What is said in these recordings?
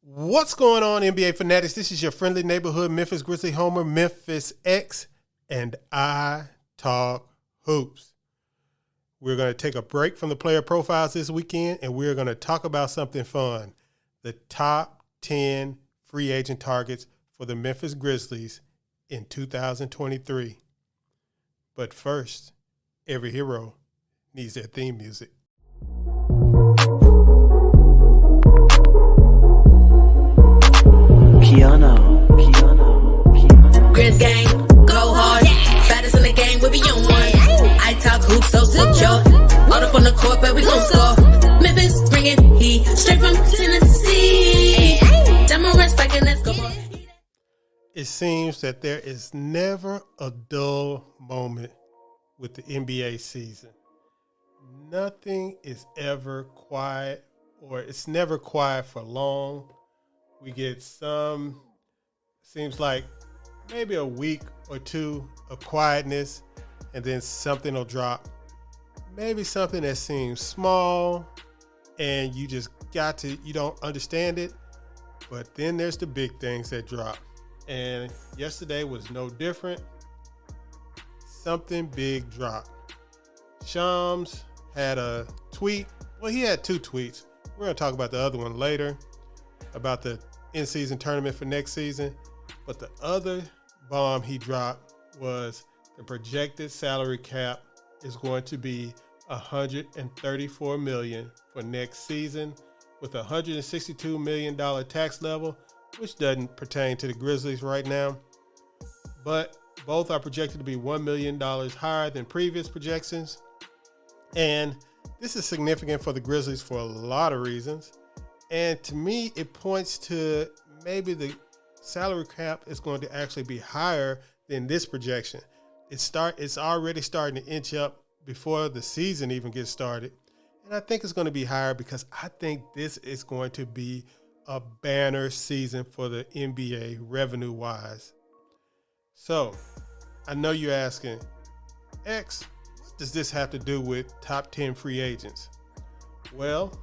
What's going on, NBA fanatics? This is your friendly neighborhood Memphis Grizzly homer, Memphis X, and I talk hoops. We're going to take a break from the player profiles this weekend, and we're going to talk about something fun. The top 10 free agent targets for the Memphis Grizzlies in 2023. But first, every hero needs their theme music. Piano. Grizz gang, go hard. Baddest in the game, we be on one. I talk hoops, so secure. All up on the court, but we gon' score. Memphis bringing heat straight from Tennessee. Demo respect, let's go. It seems that there is never a dull moment with the NBA season. Nothing is ever quiet, or it's never quiet for long. We get seems like maybe a week or two of quietness, and then something will drop. Maybe something that seems small and you don't understand it, but then there's the big things that drop. And yesterday was no different. Something big dropped. Shams had a tweet. Well, he had two tweets. We're going to talk about the other one later, about the in-season tournament for next season. But the other bomb he dropped was the projected salary cap is going to be $134 million for next season, with a $162 million tax level, which doesn't pertain to the Grizzlies right now. But both are projected to be $1 million higher than previous projections. And this is significant for the Grizzlies for a lot of reasons. And to me, it points to maybe the salary cap is going to actually be higher than this projection. It's already starting to inch up before the season even gets started. And I think it's going to be higher because I think this is going to be a banner season for the NBA revenue-wise. So I know you're asking, X, what does this have to do with top 10 free agents? Well,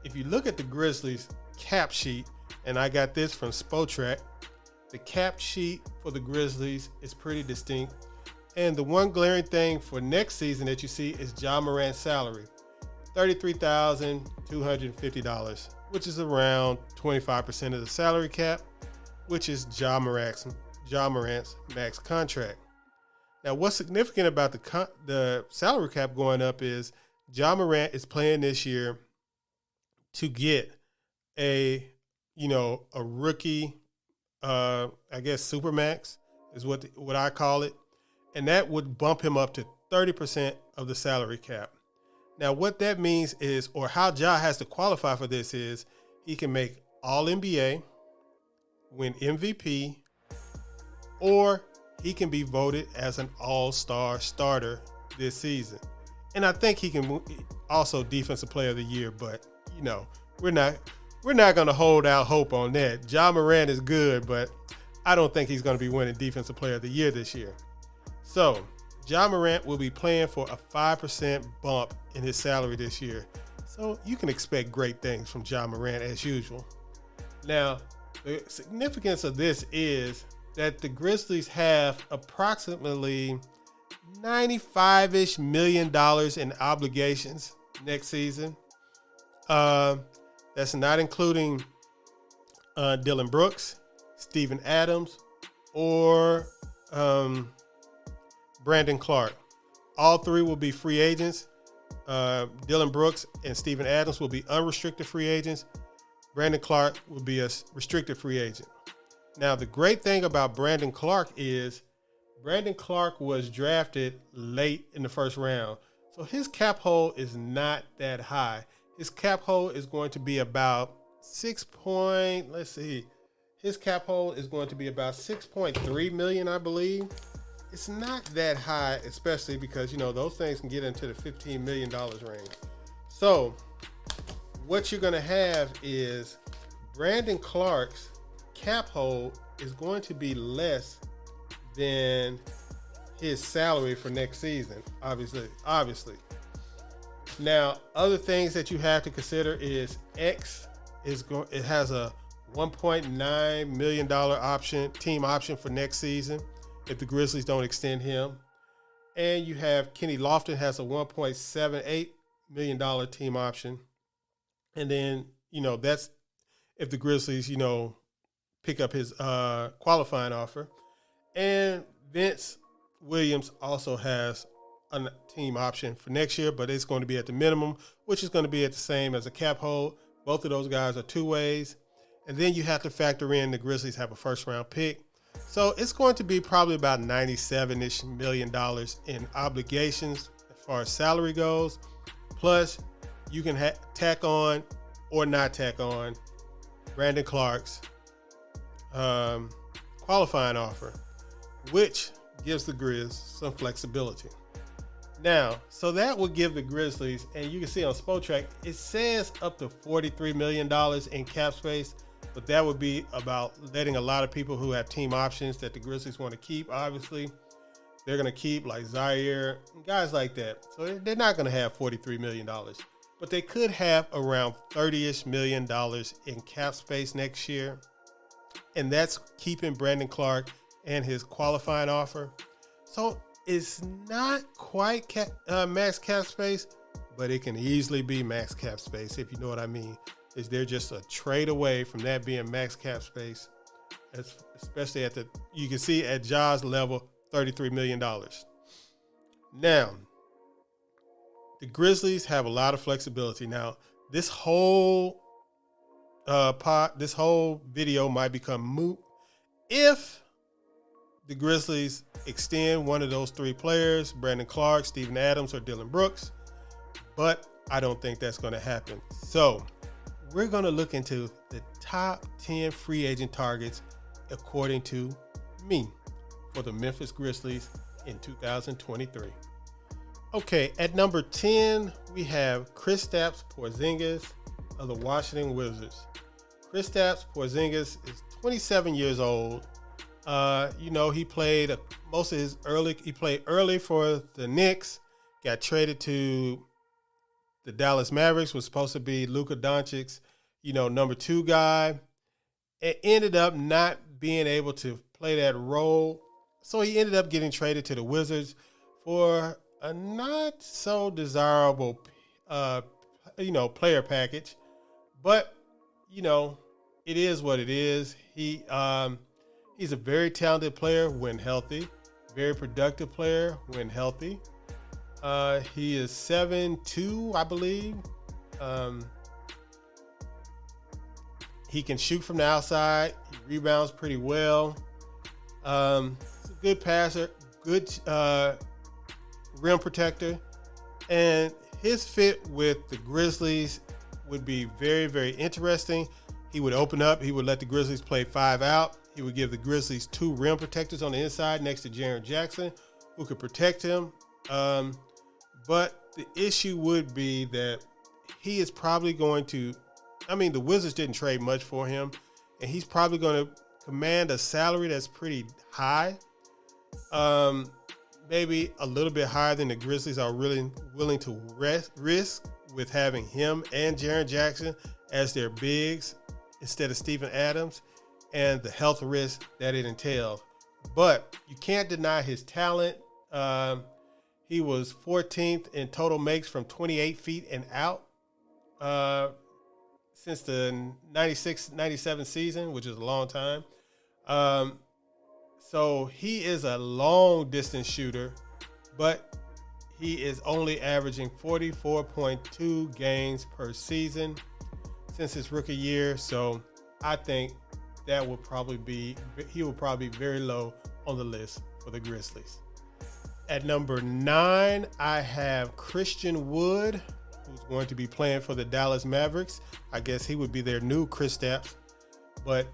if you look at the Grizzlies cap sheet, and I got this from Spotrac, the cap sheet for the Grizzlies is pretty distinct. And the one glaring thing for next season that you see is Ja Morant's salary, $33,250, which is around 25% of the salary cap, which is Ja Morant's max contract. Now, what's significant about the salary cap going up is Ja Morant is playing this year to get a rookie, I guess Supermax is what I call it. And that would bump him up to 30% of the salary cap. Now, what that means is, or how Ja has to qualify for this is, he can make All NBA, win MVP, or he can be voted as an All-Star starter this season. And I think he can also Defensive Player of the Year, but we're not going to hold out hope on that. Ja Morant is good, but I don't think he's going to be winning Defensive Player of the Year this year. So Ja Morant will be playing for a 5% bump in his salary this year. So you can expect great things from Ja Morant as usual. Now, the significance of this is that the Grizzlies have approximately $95-ish million in obligations next season. That's not including Dillon Brooks, Steven Adams, or Brandon Clark. All three will be free agents. Dillon Brooks and Steven Adams will be unrestricted free agents. Brandon Clark will be a restricted free agent. Now, the great thing about Brandon Clark is Brandon Clark was drafted late in the first round. So his cap hold is not that high. His cap hold is going to be about his cap hold is going to be about $6.3 million, I believe. It's not that high, especially because, those things can get into the $15 million range. So what you're going to have is Brandon Clark's cap hold is going to be less than his salary for next season, obviously. Now, other things that you have to consider is it has a $1.9 million team option for next season if the Grizzlies don't extend him. And you have Kenny Lofton has a $1.78 million team option. And then, that's if the Grizzlies, pick up his qualifying offer. And Vince Williams also has a team option for next year, but it's going to be at the minimum, which is going to be at the same as a cap hold. Both of those guys are two ways. And then you have to factor in the Grizzlies have a first-round pick. So it's going to be probably about $97-ish million in obligations as far as salary goes. Plus, you can tack on or not tack on Brandon Clark's qualifying offer, which gives the Grizz some flexibility. Now, so that would give the Grizzlies, and you can see on Spotrac, it says up to $43 million in cap space, but that would be about letting a lot of people who have team options that the Grizzlies want to keep. Obviously, they're going to keep like Zaire, guys like that. So they're not going to have $43 million, but they could have around $30-ish million in cap space next year. And that's keeping Brandon Clark and his qualifying offer. So it's not quite max cap space, but it can easily be max cap space, if you know what I mean. Is they're just a trade away from that being max cap space, especially you can see at Ja's level, $33 million. Now, the Grizzlies have a lot of flexibility. Now, this whole video might become moot if the Grizzlies extend one of those three players, Brandon Clark, Steven Adams, or Dylan Brooks, but I don't think that's going to happen. So we're going to look into the top 10 free agent targets according to me for the Memphis Grizzlies in 2023. Okay, at number 10, we have Kristaps Porzingis of the Washington Wizards. Kristaps Porzingis is 27 years old. He played he played early for the Knicks, got traded to the Dallas Mavericks, was supposed to be Luka Doncic's, number 2 guy. It ended up not being able to play that role. So he ended up getting traded to the Wizards for a not so desirable, player package. But, it is what it is. He's a very talented player when healthy, very productive player when healthy. He is 7'2", I believe. He can shoot from the outside. He rebounds pretty well. He's a good passer, good rim protector. And his fit with the Grizzlies would be very, very interesting. He would open up. He would let the Grizzlies play 5 out. He would give the Grizzlies 2 rim protectors on the inside next to Jaren Jackson, who could protect him. But the issue would be that he is probably going to, the Wizards didn't trade much for him, and he's probably going to command a salary that's pretty high. Maybe a little bit higher than the Grizzlies are really willing to risk with having him and Jaren Jackson as their bigs instead of Steven Adams, and the health risk that it entails. But you can't deny his talent. He was 14th in total makes from 28 feet and out since the 96-97 season, which is a long time. So he is a long distance shooter, but he is only averaging 44.2 games per season since his rookie year. So I think he will probably be very low on the list for the Grizzlies. At number 9, I have Christian Wood, who's going to be playing for the Dallas Mavericks. I guess he would be their new Kristaps, but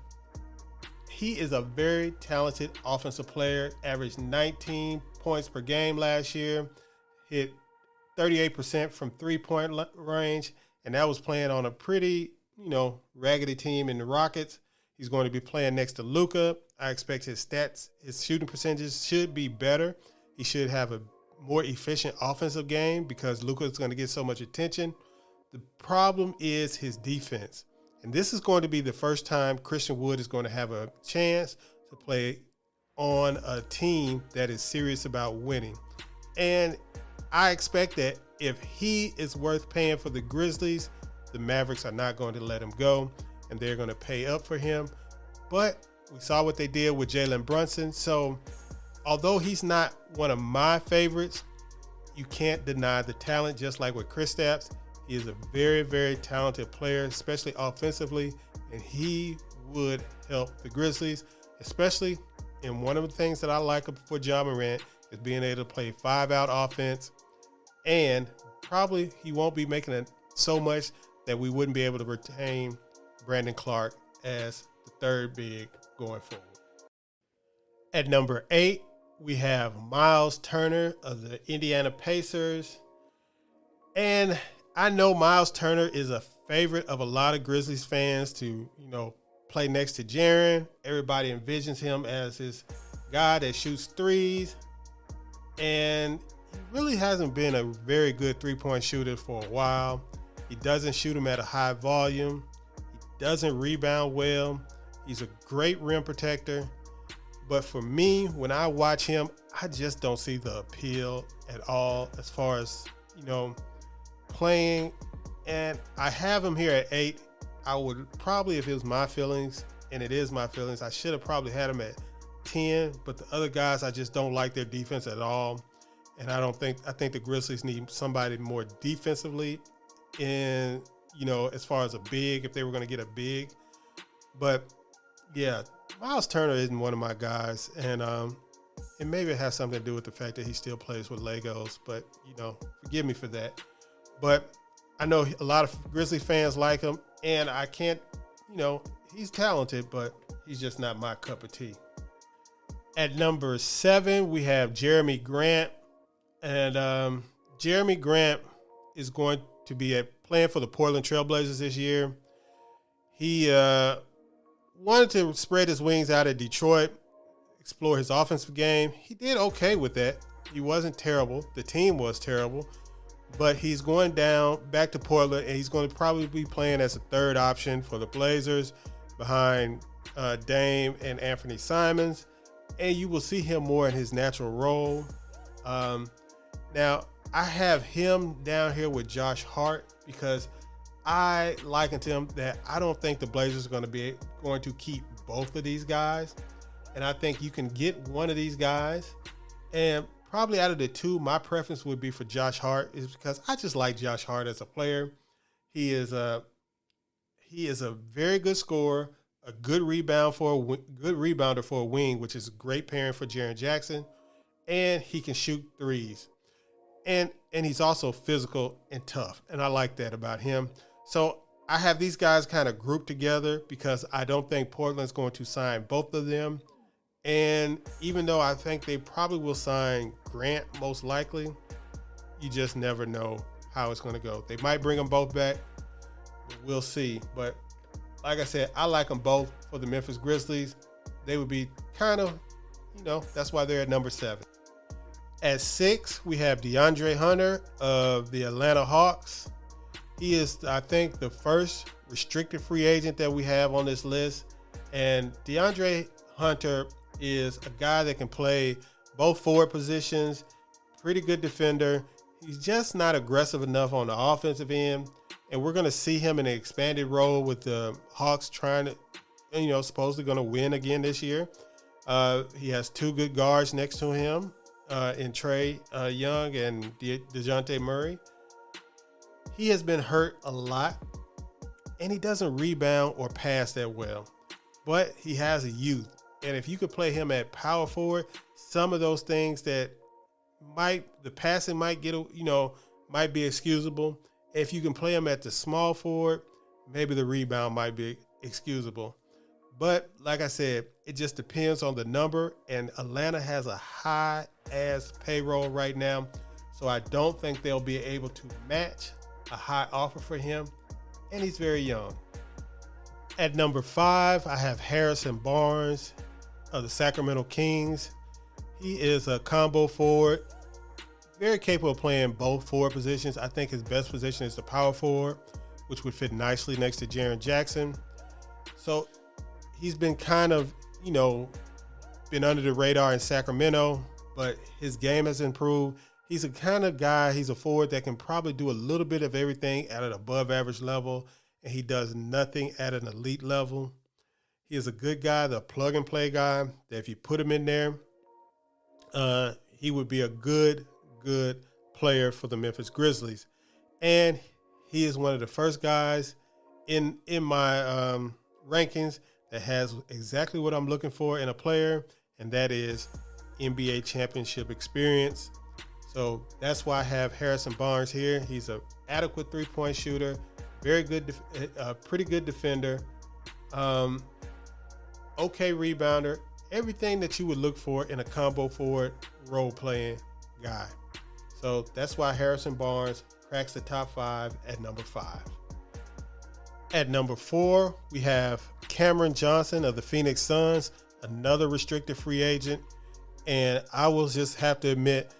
he is a very talented offensive player, averaged 19 points per game last year, hit 38% from three-point range, and that was playing on a pretty, raggedy team in the Rockets. He's going to be playing next to Luka. I expect his stats, his shooting percentages should be better. He should have a more efficient offensive game because Luka is going to get so much attention. The problem is his defense. And this is going to be the first time Christian Wood is going to have a chance to play on a team that is serious about winning. And I expect that if he is worth paying for the Grizzlies, the Mavericks are not going to let him go, and they're going to pay up for him. But we saw what they did with Jalen Brunson. So although he's not one of my favorites, you can't deny the talent. Just like with Kristaps, he is a very, very talented player, especially offensively, and he would help the Grizzlies, especially in one of the things that I like for Ja Morant is being able to play 5-out offense, and probably he won't be making it so much that we wouldn't be able to retain Brandon Clark as the third big going forward. At number 8, we have Miles Turner of the Indiana Pacers. And I know Miles Turner is a favorite of a lot of Grizzlies fans to, play next to Jaren. Everybody envisions him as this guy that shoots threes. And he really hasn't been a very good three-point shooter for a while. He doesn't shoot them at a high volume. He doesn't rebound well. He's a great rim protector. But for me, when I watch him, I just don't see the appeal at all as far as, playing. And I have him here at 8. I would probably, if it was my feelings, and it is my feelings, I should have probably had him at 10. But the other guys, I just don't like their defense at all. And I think the Grizzlies need somebody more defensively in, as far as a big, if they were going to get a big. But yeah, Miles Turner isn't one of my guys, and maybe it has something to do with the fact that he still plays with Legos, but, forgive me for that. But I know a lot of Grizzly fans like him, and I can't, he's talented, but he's just not my cup of tea. At number 7, we have Jeremy Grant, and Jeremy Grant is going to be playing for the Portland Trailblazers this year. He wanted to spread his wings out at Detroit, explore his offensive game. He did okay with that. He wasn't terrible. The team was terrible. But he's going back to Portland, and he's going to probably be playing as a third option for the Blazers behind Dame and Anthony Simons. And you will see him more in his natural role. Now, I have him down here with Josh Hart because I likened to him that I don't think the Blazers are going to keep both of these guys. And I think you can get one of these guys. And probably out of the two, my preference would be for Josh Hart, is because I just like Josh Hart as a player. He is a very good scorer, a good rebounder for a wing, which is a great pairing for Jaren Jackson, and he can shoot threes. And he's also physical and tough, and I like that about him. So I have these guys kind of grouped together because I don't think Portland's going to sign both of them. And even though I think they probably will sign Grant most likely, you just never know how it's going to go. They might bring them both back. We'll see. But like I said, I like them both for the Memphis Grizzlies. They would be kind of, that's why they're at number 7. At 6, we have DeAndre Hunter of the Atlanta Hawks. He is, I think, the first restricted free agent that we have on this list. And DeAndre Hunter is a guy that can play both forward positions, pretty good defender. He's just not aggressive enough on the offensive end. And we're going to see him in an expanded role with the Hawks trying to, supposedly going to win again this year. He has 2 good guards next to him in Trae Young and DeJounte Murray. He has been hurt a lot, and he doesn't rebound or pass that well. But he has a youth. And if you could play him at power forward, some of those things the passing might get, might be excusable. If you can play him at the small forward, maybe the rebound might be excusable. But like I said, it just depends on the number. And Atlanta has a high-ass payroll right now. So I don't think they'll be able to match a high offer for him. And he's very young. At number 5, I have Harrison Barnes of the Sacramento Kings. He is a combo forward, very capable of playing both forward positions. I think his best position is the power forward, which would fit nicely next to Jaren Jackson. So he's been kind of, been under the radar in Sacramento, but his game has improved. He's a kind of guy, he's a forward that can probably do a little bit of everything at an above average level, and he does nothing at an elite level. He is a good guy, the plug and play guy, that if you put him in there, he would be a good player for the Memphis Grizzlies. And he is one of the first guys in my rankings that has exactly what I'm looking for in a player, and that is NBA championship experience. So that's why I have Harrison Barnes here. He's an adequate three-point shooter, very good, pretty good defender, okay rebounder, everything that you would look for in a combo forward role-playing guy. So that's why Harrison Barnes cracks the top 5 at number 5. At number 4, we have Cameron Johnson of the Phoenix Suns, another restricted free agent. And I will just have to admit,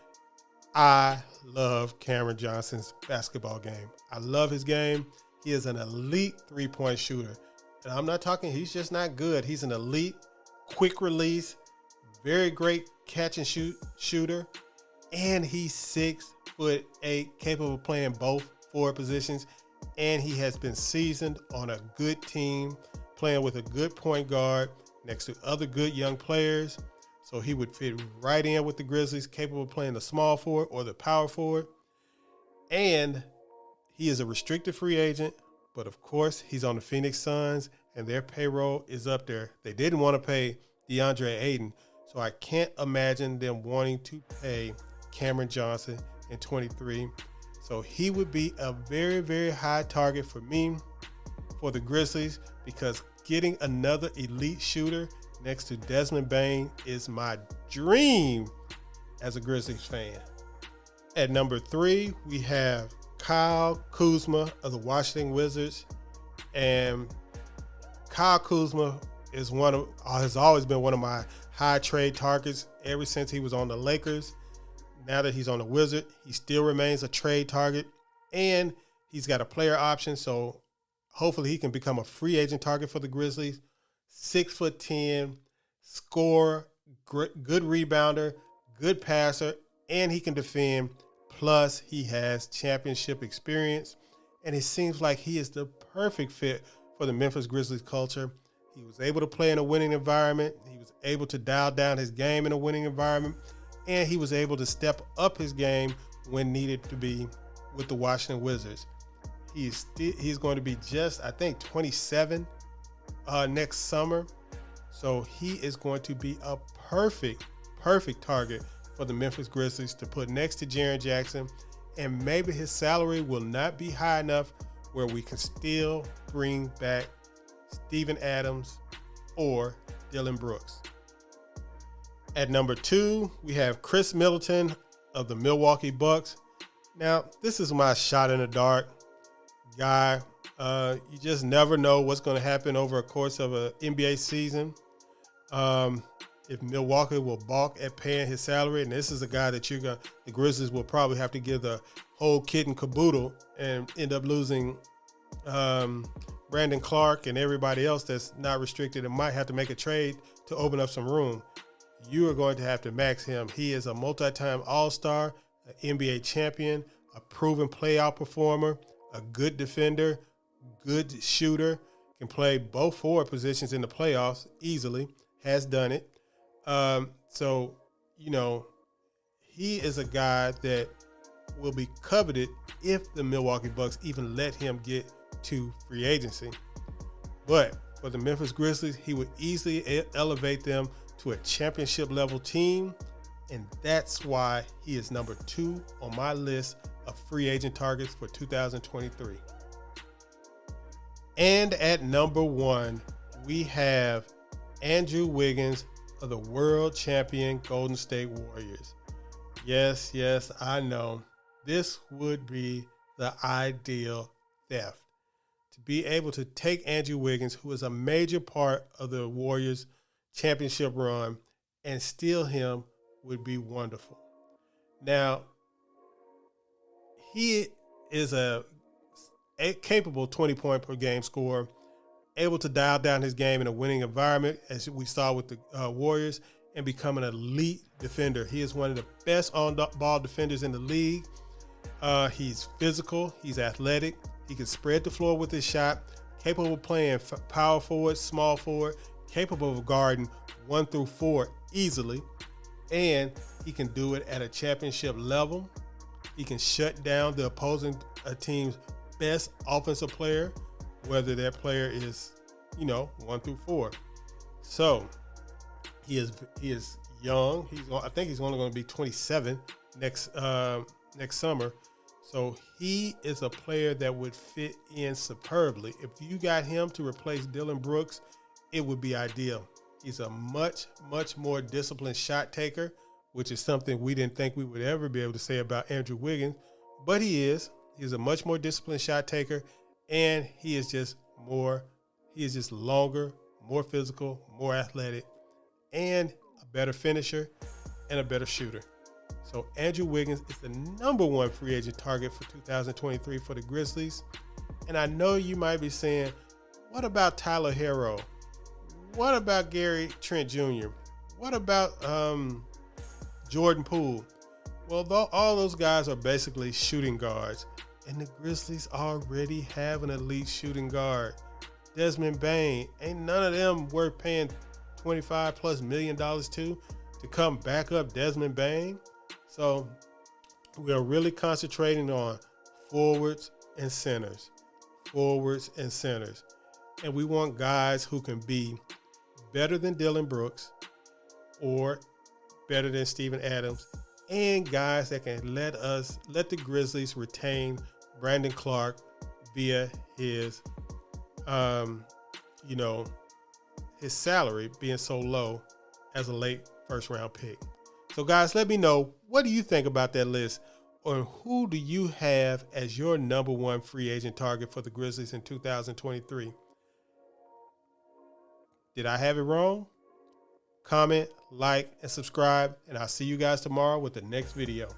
I love Cameron Johnson's basketball game. I love his game. He is an elite three-point shooter. And I'm not talking, he's just not good. He's an elite, quick release, very great catch and shoot shooter. And he's 6'8", capable of playing both forward positions. And he has been seasoned on a good team, playing with a good point guard next to other good young players. So he would fit right in with the Grizzlies, capable of playing the small forward or the power forward. And he is a restricted free agent, but of course he's on the Phoenix Suns and their payroll is up there. They didn't want to pay DeAndre Ayton, so I can't imagine them wanting to pay Cameron Johnson in 23. So he would be a very, very high target for me for the Grizzlies, because getting another elite shooter next to Desmond Bane is my dream as a Grizzlies fan. At number 3, we have Kyle Kuzma of the Washington Wizards. And Kyle Kuzma has always been one of my high trade targets ever since he was on the Lakers. Now that he's on the Wizard, he still remains a trade target, and he's got a player option, so hopefully he can become a free agent target for the Grizzlies. 6'10", scorer, good rebounder, good passer, and he can defend. Plus, he has championship experience, and it seems like he is the perfect fit for the Memphis Grizzlies culture. He was able to play in a winning environment. He was able to dial down his game in a winning environment, and he was able to step up his game when needed to be with the Washington Wizards. He's going to be just, I think, 27 next summer. So he is going to be a perfect target for the Memphis Grizzlies to put next to Jaren Jackson. And maybe his salary will not be high enough where we can still bring back Steven Adams or Dylan Brooks. At number 2, we have Chris Middleton of the Milwaukee Bucks. Now, this is my shot in the dark guy. You just never know what's going to happen over a course of an NBA season. If Milwaukee will balk at paying his salary, and this is a guy that the Grizzlies will probably have to give the whole kit and caboodle and end up losing Brandon Clark and everybody else that's not restricted and might have to make a trade to open up some room. You are going to have to max him. He is a multi-time All-Star, an NBA champion, a proven playoff performer, a good defender, good shooter, can play both forward positions in the playoffs easily, has done it. So, he is a guy that will be coveted if the Milwaukee Bucks even let him get to free agency. But for the Memphis Grizzlies, he would easily elevate them to a championship level team, and that's why he is number 2 on my list of free agent targets for 2023. And at number 1, we have Andrew Wiggins of the world champion Golden State Warriors. Yes, I know. This would be the ideal theft. To be able to take Andrew Wiggins, who is a major part of the Warriors championship run, and steal him would be wonderful. Now, he is a capable 20-point per game scorer, able to dial down his game in a winning environment, as we saw with the Warriors, and become an elite defender. He is one of the best on-ball defenders in the league. He's physical. He's athletic. He can spread the floor with his shot, capable of playing power forward, small forward, capable of guarding 1 through 4 easily, and he can do it at a championship level. He can shut down the opposing team's best offensive player, whether that player is, 1 through 4. So he is young. I think he's only going to be 27 next summer. So he is a player that would fit in superbly. If you got him to replace Dillon Brooks, it would be ideal. He's a much, much more disciplined shot taker, which is something we didn't think we would ever be able to say about Andrew Wiggins, but he is. He's a much more disciplined shot taker, and he is just longer, more physical, more athletic, and a better finisher and a better shooter. So Andrew Wiggins is the number 1 free agent target for 2023 for the Grizzlies. And I know you might be saying, what about Tyler Herro? What about Gary Trent Jr.? What about Jordan Poole? Well, all those guys are basically shooting guards. And the Grizzlies already have an elite shooting guard. Desmond Bane, ain't none of them worth paying $25+ million to come back up Desmond Bane. So we are really concentrating on forwards and centers. And we want guys who can be better than Dillon Brooks or better than Steven Adams, and guys that can let the Grizzlies retain Brandon Clark via his his salary being so low as a late first-round pick. So, guys, let me know, what do you think about that list? Or who do you have as your number 1 free agent target for the Grizzlies in 2023? Did I have it wrong? Comment, like, and subscribe, and I'll see you guys tomorrow with the next video.